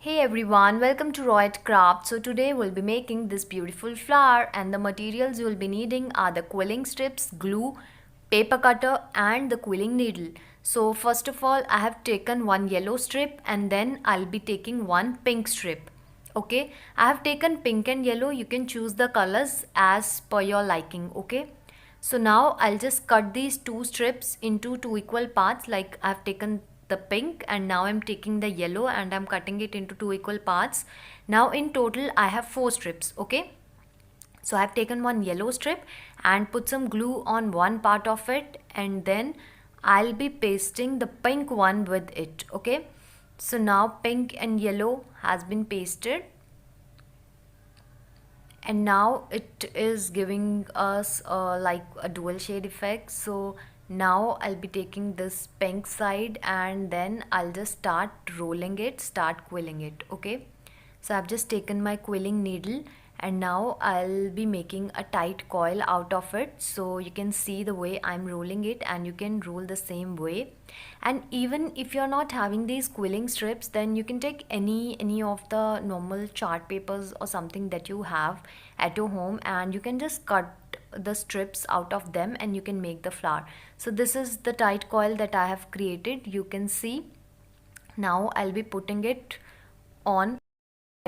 Hey everyone, welcome to Rawatcraft. So today we'll be making this beautiful flower and the materials you'll be needing are the quilling strips, glue, paper cutter and the quilling needle. So first of all I have taken one yellow strip and then I'll be taking one pink strip. Okay, I have taken pink and yellow. You can choose the colors as per your liking. Okay, so now I'll just cut these two strips into two equal parts. Like I've taken the pink and now I'm taking the yellow and I'm cutting it into two equal parts. Now in total I have four strips. Okay, so I've taken one yellow strip and put some glue on one part of it, and then I'll be pasting the pink one with it. Okay, so now pink and yellow has been pasted and now it is giving us like a dual shade effect. So now I'll be taking this pink side and then I'll just start rolling it, start quilling it. Okay, so I've just taken my quilling needle and now I'll be making a tight coil out of it. So you can see the way I'm rolling it and you can roll the same way. And even if you're not having these quilling strips, then you can take any of the normal chart papers or something that you have at your home and you can just cut the strips out of them and you can make the flower. So this is the tight coil that I have created. You can see now I'll be putting it on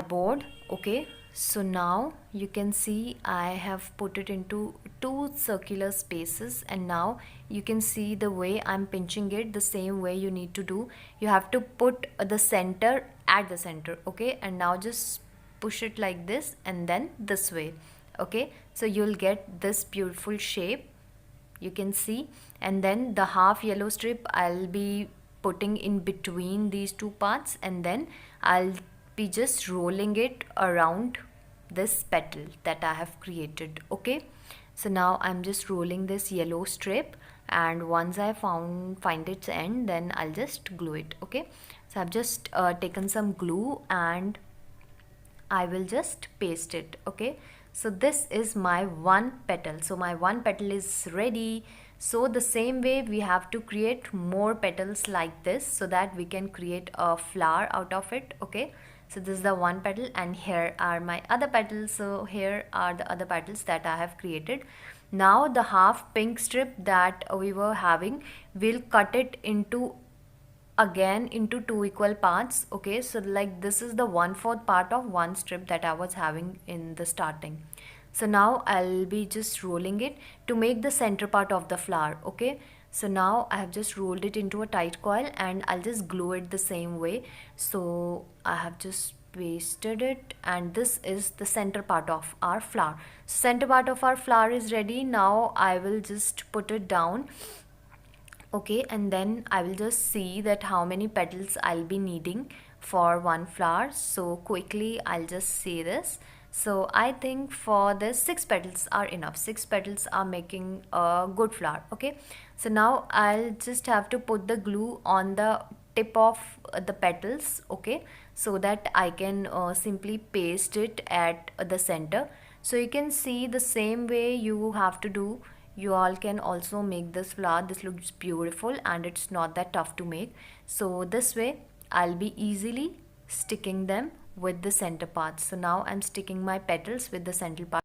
board. Okay, so now you can see I have put it into two circular spaces and now you can see the way I'm pinching it, the same way you need to do. You have to put the center at the center. Okay, and now just push it like this and then this way. Okay, so you'll get this beautiful shape, you can see. And then the half yellow strip I'll be putting in between these two parts and then I'll be just rolling it around this petal that I have created. Okay, so now I'm just rolling this yellow strip and once I find its end, then I'll just glue it. Okay, so I've just taken some glue and I will just paste it. Okay, so this is my one petal. So my one petal is ready. So the same way we have to create more petals like this so that we can create a flower out of it. Okay, so this is the one petal and here are my other petals. So here are the other petals that I have created. Now the half pink strip that we were having, we'll cut it into again into two equal parts. Okay, so like this is the 1/4 part of one strip that I was having in the starting. So now I'll be just rolling it to make the center part of the flower. Okay, so now I have just rolled it into a tight coil and I'll just glue it the same way. So I have just pasted it and this is the center part of our flower. So center part of our flower is ready. Now I will just put it down. Okay, and then I will just see that how many petals I'll be needing for one flower. So quickly I'll just see this. So I think for this 6 petals are enough. 6 petals are making a good flower. Okay, so now I'll just have to put the glue on the tip of the petals. Okay, so that I can simply paste it at the center. So you can see the same way you have to do. You all can also make this flower. This looks beautiful and it's not that tough to make. So this way I'll be easily sticking them with the center part. So now I'm sticking my petals with the center part.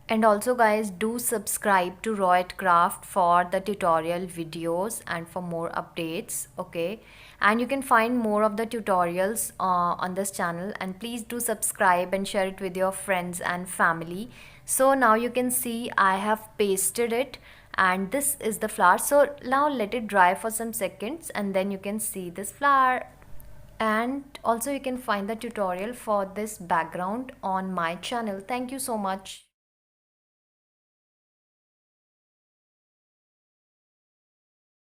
And also guys, do subscribe to Rawatcraft for the tutorial videos and for more updates. Okay, and you can find more of the tutorials on this channel, and please do subscribe and share it with your friends and family. So now you can see I have pasted it and this is the flower. So now let it dry for some seconds and then you can see this flower. And also you can find the tutorial for this background on my channel. Thank you so much.